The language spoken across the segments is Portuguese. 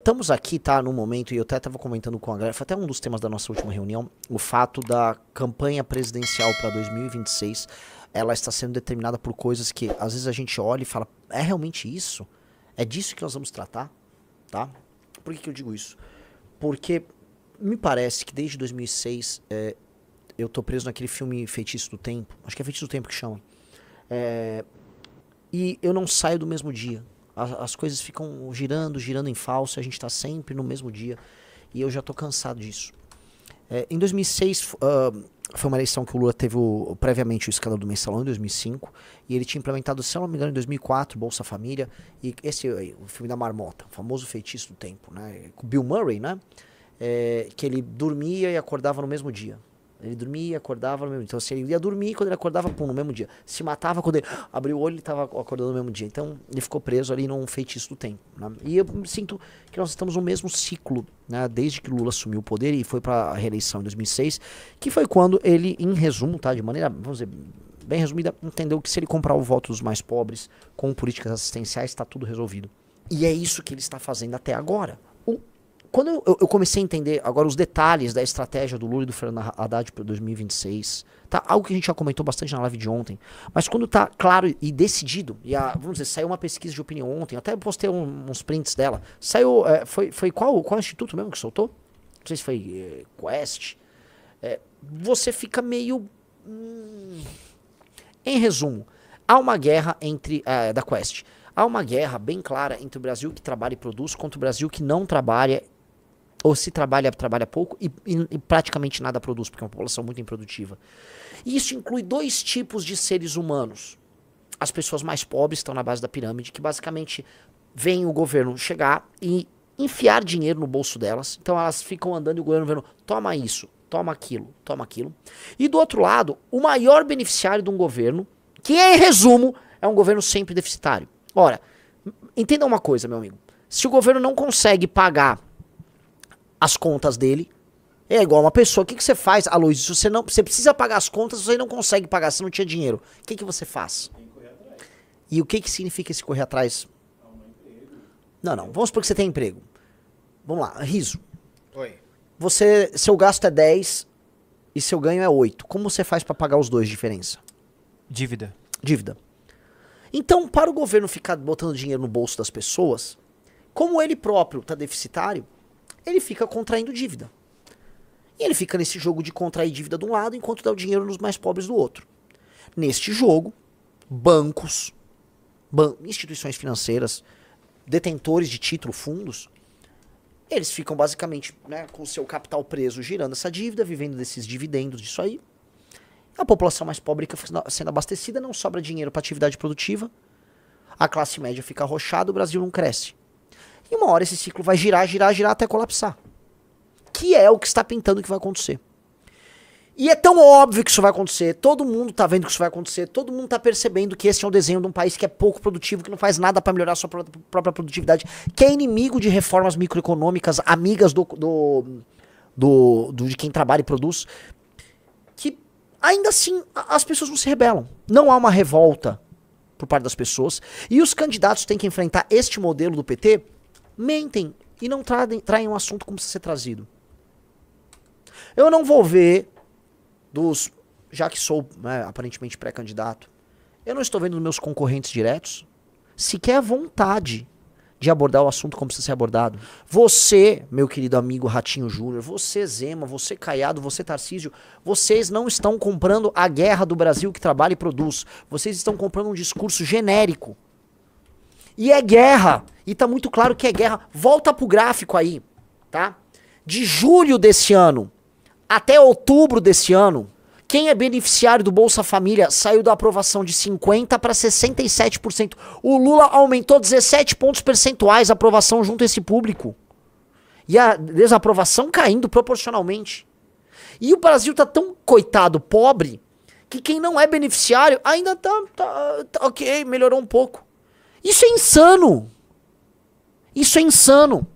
estamos aqui, tá, num momento, e eu até estava comentando com a galera, foi até um dos temas da nossa última reunião, o fato da campanha presidencial para 2026, ela está sendo determinada por coisas que às vezes a gente olha e fala, é realmente isso? É disso que nós vamos tratar? Tá? Por que eu digo isso? Porque me parece que desde 2006 eu tô preso naquele filme Feitiço do Tempo, acho que é Feitiço do Tempo que chama, e eu não saio do mesmo dia. As coisas ficam girando em falso, a gente tá sempre no mesmo dia, e eu já tô cansado disso. Em 2006, foi uma eleição que o Lula teve previamente o escândalo do Mensalão, em 2005, e ele tinha implementado, se eu não me engano, em 2004, Bolsa Família, e esse o filme da marmota, o famoso Feitiço do Tempo, né, com Bill Murray, né, que ele dormia e acordava no mesmo dia. Ele dormia e acordava no mesmo dia. Então, assim, ele ia dormir, quando ele acordava, pum, no mesmo dia. Se matava, quando ele abriu o olho, ele estava acordando no mesmo dia. Então, ele ficou preso ali num feitiço do tempo, né? E eu sinto que nós estamos no mesmo ciclo, né? Desde que Lula assumiu o poder e foi para a reeleição em 2006, que foi quando ele, em resumo, tá, de maneira, vamos dizer, bem resumida, entendeu que se ele comprar o voto dos mais pobres com políticas assistenciais, está tudo resolvido. E é isso que ele está fazendo até agora. Quando eu comecei a entender agora os detalhes da estratégia do Lula e do Fernando Haddad para 2026, tá? Algo que a gente já comentou bastante na live de ontem, mas quando tá claro e decidido, e vamos dizer, saiu uma pesquisa de opinião ontem, eu até postei uns prints dela, saiu, foi qual instituto mesmo que soltou? Não sei se foi Quest. Você fica meio... Em resumo, há uma guerra entre... da Quest. Há uma guerra bem clara entre o Brasil que trabalha e produz contra o Brasil que não trabalha, ou se trabalha, trabalha pouco e praticamente nada produz, porque é uma população muito improdutiva. E isso inclui dois tipos de seres humanos. As pessoas mais pobres estão na base da pirâmide, que basicamente veem o governo chegar e enfiar dinheiro no bolso delas. Então elas ficam andando e o governo vendo, toma isso, toma aquilo, toma aquilo. E do outro lado, o maior beneficiário de um governo, que em resumo é um governo sempre deficitário. Ora, entenda uma coisa, meu amigo. Se o governo não consegue pagar as contas dele, é igual uma pessoa. O que você faz, Aloysio? Se você precisa pagar as contas, você não consegue pagar, você não tinha dinheiro. O que você faz? Tem que correr atrás. E o que significa esse correr atrás? Não. Vamos supor que você tem emprego. Vamos lá, riso. Oi. Seu gasto é 10 e seu ganho é 8. Como você faz para pagar os dois de diferença? Dívida. Então, para o governo ficar botando dinheiro no bolso das pessoas, como ele próprio está deficitário, ele fica contraindo dívida. E ele fica nesse jogo de contrair dívida de um lado, enquanto dá o dinheiro nos mais pobres do outro. Neste jogo, bancos, instituições financeiras, detentores de título, fundos, eles ficam basicamente, né, com o seu capital preso, girando essa dívida, vivendo desses dividendos disso aí. A população mais pobre fica sendo abastecida, não sobra dinheiro para atividade produtiva, a classe média fica arrochada, o Brasil não cresce. E uma hora esse ciclo vai girar até colapsar. Que é o que está pintando que vai acontecer. E é tão óbvio que isso vai acontecer, todo mundo está vendo que isso vai acontecer, todo mundo está percebendo que esse é um desenho de um país que é pouco produtivo, que não faz nada para melhorar a sua própria produtividade, que é inimigo de reformas microeconômicas, amigas de quem trabalha e produz, que ainda assim as pessoas não se rebelam. Não há uma revolta por parte das pessoas, e os candidatos têm que enfrentar este modelo do PT, mentem e não traem um assunto como precisa ser trazido. Eu não vou ver já que sou, né, aparentemente pré-candidato, eu não estou vendo os meus concorrentes diretos sequer a vontade de abordar o assunto como precisa ser abordado. Você, meu querido amigo Ratinho Júnior, você Zema, você Caiado, você Tarcísio, vocês não estão comprando a guerra do Brasil que trabalha e produz. Vocês estão comprando um discurso genérico. E é guerra. E tá muito claro que é guerra. Volta pro gráfico aí, tá? De julho desse ano até outubro desse ano, quem é beneficiário do Bolsa Família saiu da aprovação de 50% para 67%. O Lula aumentou 17 pontos percentuais a aprovação junto a esse público. E a desaprovação caindo proporcionalmente. E o Brasil tá tão coitado, pobre, que quem não é beneficiário ainda tá ok, melhorou um pouco. Isso é insano. Isso é insano.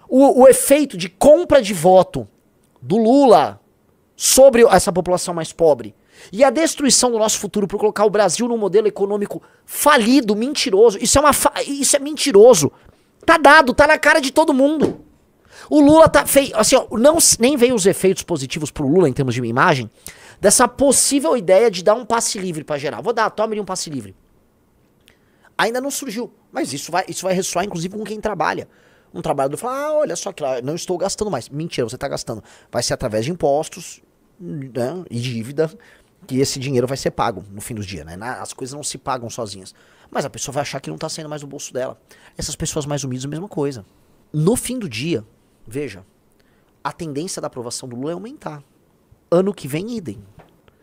O efeito de compra de voto do Lula sobre essa população mais pobre e a destruição do nosso futuro por colocar o Brasil num modelo econômico falido, mentiroso. Isso é mentiroso. Tá dado, tá na cara de todo mundo. O Lula tá feio, assim, ó, nem veio os efeitos positivos pro Lula em termos de imagem, dessa possível ideia de dar um passe livre pra geral. Vou dar, tome um passe livre. Ainda não surgiu, mas isso vai ressoar inclusive com quem trabalha. Um trabalhador fala, olha só que lá, não estou gastando mais. Mentira, você tá gastando. Vai ser através de impostos, né, e dívida, que esse dinheiro vai ser pago no fim do dia, né? As coisas não se pagam sozinhas. Mas a pessoa vai achar que não tá saindo mais do bolso dela. Essas pessoas mais humildes, a mesma coisa. No fim do dia, veja, a tendência da aprovação do Lula é aumentar. Ano que vem, idem.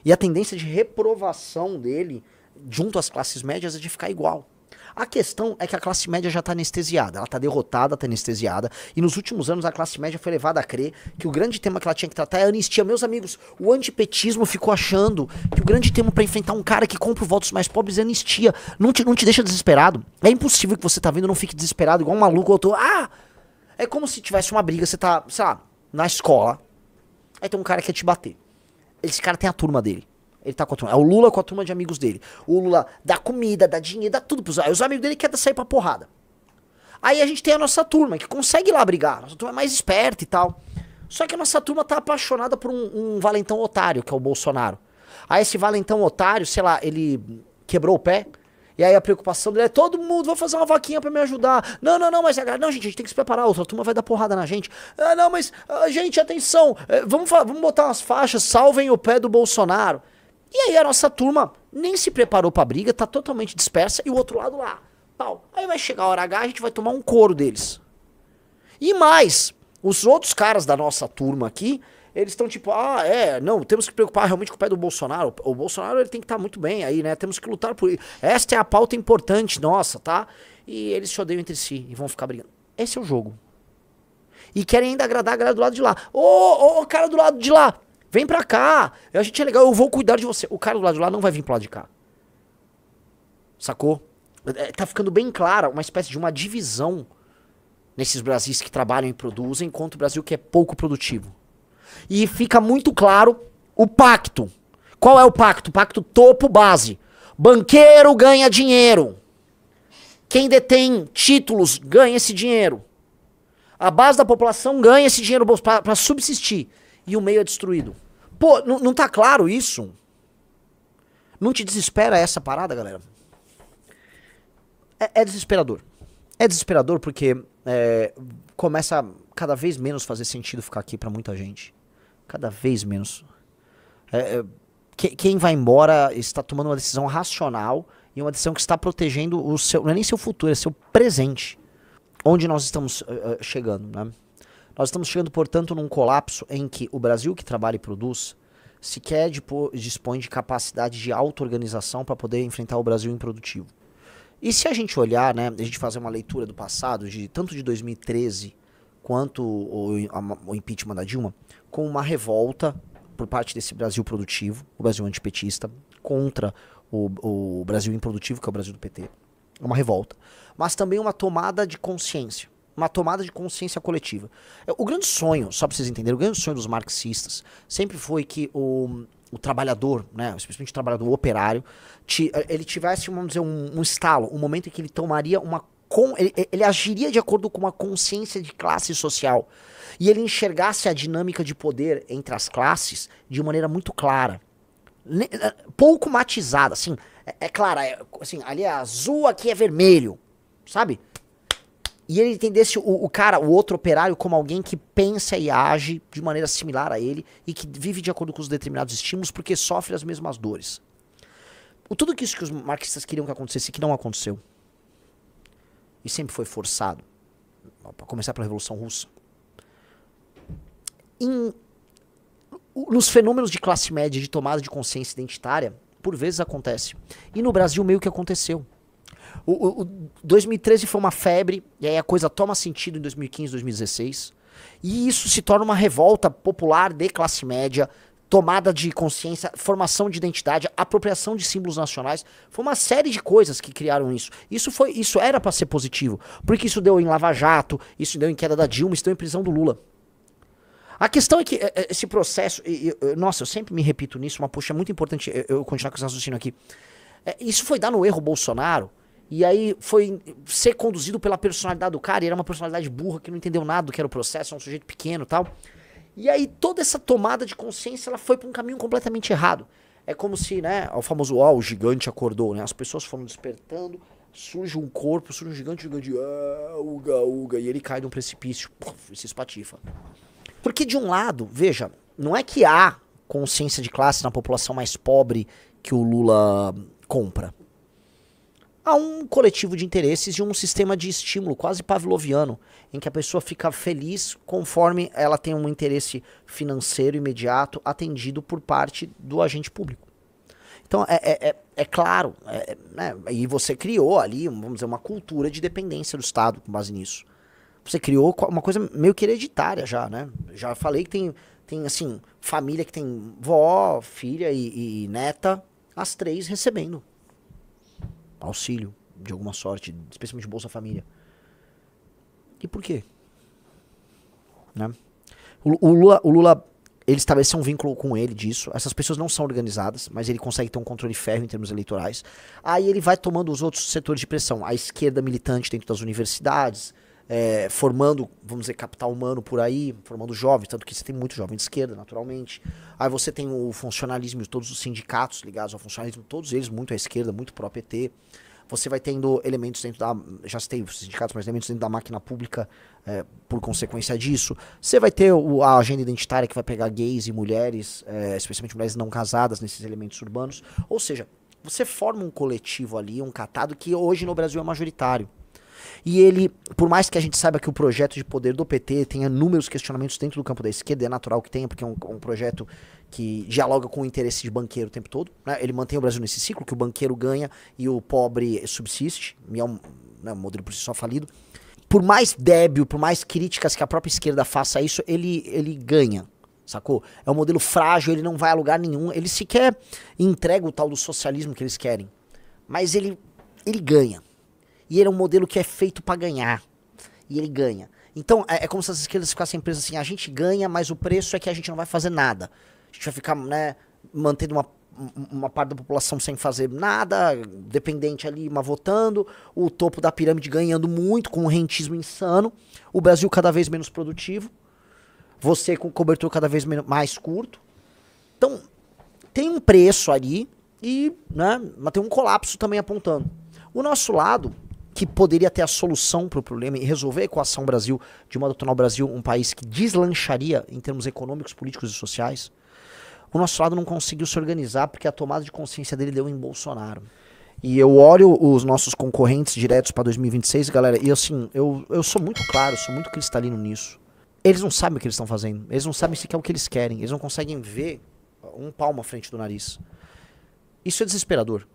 E a tendência de reprovação dele, junto às classes médias, é de ficar igual. A questão é que a classe média já está anestesiada, ela está derrotada, está anestesiada, e nos últimos anos a classe média foi levada a crer que o grande tema que ela tinha que tratar é a anistia. Meus amigos, o antipetismo ficou achando que o grande tema para enfrentar um cara que compra votos mais pobres é anistia. Não te deixa desesperado. É impossível que você tá vendo não fique desesperado, igual um maluco, eu tô... É como se tivesse uma briga, você tá, sei lá, na escola, aí tem um cara que quer te bater. Esse cara tem a turma dele. Ele tá com a turma. É o Lula com a turma de amigos dele. O Lula dá comida, dá dinheiro, dá tudo pros... Aí os amigos dele querem sair pra porrada. Aí a gente tem a nossa turma, que consegue ir lá brigar. Nossa turma é mais esperta e tal. Só que a nossa turma tá apaixonada por um valentão otário, que é o Bolsonaro. Aí esse valentão otário, sei lá, ele quebrou o pé. E aí a preocupação dele é, todo mundo, vou fazer uma vaquinha pra me ajudar. Não, mas não, gente, a gente tem que se preparar, outra turma vai dar porrada na gente. Não, mas, gente, atenção, vamos botar umas faixas, salvem o pé do Bolsonaro. E aí a nossa turma nem se preparou pra briga, tá totalmente dispersa, e o outro lado lá, pau. Aí vai chegar a hora H, a gente vai tomar um couro deles. E mais, os outros caras da nossa turma aqui, eles estão tipo, não, temos que preocupar realmente com o pé do Bolsonaro. O Bolsonaro, ele tem que estar muito bem aí, né? Temos que lutar por... Esta é a pauta importante nossa, tá? E eles se odeiam entre si e vão ficar brigando. Esse é o jogo. E querem ainda agradar a galera do lado de lá. Ô, cara do lado de lá, vem pra cá. A gente é legal, eu vou cuidar de você. O cara do lado de lá não vai vir pro lado de cá. Sacou? Tá ficando bem clara uma espécie de uma divisão nesses Brasis que trabalham e produzem contra o Brasil que é pouco produtivo. E fica muito claro o pacto. Qual é o pacto? O pacto topo-base. Banqueiro ganha dinheiro. Quem detém títulos ganha esse dinheiro. A base da população ganha esse dinheiro para subsistir. E o meio é destruído. Pô, não tá claro isso? Não te desespera essa parada, galera? É desesperador. É desesperador porque começa a cada vez menos fazer sentido ficar aqui pra muita gente. Cada vez menos. Quem vai embora está tomando uma decisão racional e uma decisão que está protegendo o seu... Não é nem seu futuro, é seu presente. Onde nós estamos chegando, né? Nós estamos chegando, portanto, num colapso em que o Brasil que trabalha e produz sequer dispõe de capacidade de auto-organização para poder enfrentar o Brasil improdutivo. E se a gente olhar, né, a gente fazer uma leitura do passado, tanto de 2013 quanto o impeachment da Dilma, com uma revolta por parte desse Brasil produtivo, o Brasil antipetista, contra o Brasil improdutivo, que é o Brasil do PT. Uma revolta. Mas também uma tomada de consciência. Uma tomada de consciência coletiva. O grande sonho, só para vocês entenderem, o grande sonho dos marxistas sempre foi que o trabalhador, né, especialmente o trabalhador operário, ele tivesse, vamos dizer, um estalo, um momento em que ele tomaria ele agiria de acordo com uma consciência de classe social. E ele enxergasse a dinâmica de poder entre as classes de maneira muito clara. Pouco matizada, assim. Clara, assim, ali é azul, aqui é vermelho. Sabe? E ele entendesse o outro operário, como alguém que pensa e age de maneira similar a ele e que vive de acordo com os determinados estímulos porque sofre as mesmas dores. Tudo isso que os marxistas queriam que acontecesse, que não aconteceu. E sempre foi forçado. Para começar pela Revolução Russa. Nos fenômenos de classe média, de tomada de consciência identitária, por vezes acontece. E no Brasil meio que aconteceu. 2013 foi uma febre, e aí a coisa toma sentido em 2015, 2016. E isso se torna uma revolta popular de classe média, tomada de consciência, formação de identidade, apropriação de símbolos nacionais. Foi uma série de coisas que criaram isso. Isso era para ser positivo, porque isso deu em Lava Jato, isso deu em queda da Dilma, isso deu em prisão do Lula. A questão é que esse processo, nossa, eu sempre me repito nisso, mas poxa, é muito importante eu continuar com esse raciocínio aqui. Isso foi dar no erro Bolsonaro, E aí foi ser conduzido pela personalidade do cara, e era uma personalidade burra que não entendeu nada do que era o processo, é um sujeito pequeno e tal. E aí toda essa tomada de consciência, ela foi pra um caminho completamente errado. É como se, né, o famoso, o gigante acordou, né? As pessoas foram despertando, surge um corpo, surge um gigante, uga, uga, e ele cai num precipício, e se espatifa. Porque de um lado, veja, não é que há consciência de classe na população mais pobre que o Lula compra. Há um coletivo de interesses e um sistema de estímulo quase pavloviano, em que a pessoa fica feliz conforme ela tem um interesse financeiro imediato atendido por parte do agente público. Então, é claro, né, e você criou ali, vamos dizer, uma cultura de dependência do Estado com base nisso. Você criou uma coisa meio que hereditária já, né? Já falei que tem assim, família que tem vó, filha e neta, as três recebendo auxílio de alguma sorte, especialmente Bolsa Família. E por quê? Né? O Lula, ele estabeleceu um vínculo com ele disso. Essas pessoas não são organizadas, mas ele consegue ter um controle férreo em termos eleitorais. Aí ele vai tomando os outros setores de pressão. A esquerda militante dentro das universidades, formando, vamos dizer, capital humano por aí, formando jovens, tanto que você tem muito jovem de esquerda, naturalmente. Aí você tem o funcionalismo de todos os sindicatos ligados ao funcionalismo, todos eles muito à esquerda, muito pró-PT. Você vai tendo elementos dentro da, já citei os sindicatos, mas elementos dentro da máquina pública por consequência disso. Você vai ter a agenda identitária que vai pegar gays e mulheres, especialmente mulheres não casadas nesses elementos urbanos. Ou seja, você forma um coletivo ali, um catado que hoje no Brasil é majoritário. E ele, por mais que a gente saiba que o projeto de poder do PT tenha inúmeros questionamentos dentro do campo da esquerda, é natural que tenha, porque é um projeto que dialoga com o interesse de banqueiro o tempo todo, né? Ele mantém o Brasil nesse ciclo, que o banqueiro ganha e o pobre subsiste, e é um modelo por si só falido. Por mais débil, por mais críticas que a própria esquerda faça isso, ele ganha, sacou? É um modelo frágil, ele não vai a lugar nenhum, ele sequer entrega o tal do socialismo que eles querem, mas ele ganha. E ele é um modelo que é feito pra ganhar. E ele ganha. Então, é como se as esquerdas ficassem presas assim, a gente ganha, mas o preço é que a gente não vai fazer nada. A gente vai ficar, né, mantendo uma parte da população sem fazer nada, dependente ali, mas votando, o topo da pirâmide ganhando muito, com um rentismo insano, o Brasil cada vez menos produtivo, você com cobertura cada vez mais curto. Então, tem um preço ali, e, né, mas tem um colapso também apontando. O nosso lado, que poderia ter a solução para o problema e resolver a equação Brasil, de modo a tornar o Brasil um país que deslancharia em termos econômicos, políticos e sociais, o nosso lado não conseguiu se organizar porque a tomada de consciência dele deu em Bolsonaro. E eu olho os nossos concorrentes diretos para 2026, galera, e assim, eu sou muito claro, sou muito cristalino nisso. Eles não sabem o que eles estão fazendo, eles não sabem sequer o que eles querem, eles não conseguem ver um palmo à frente do nariz. Isso é desesperador.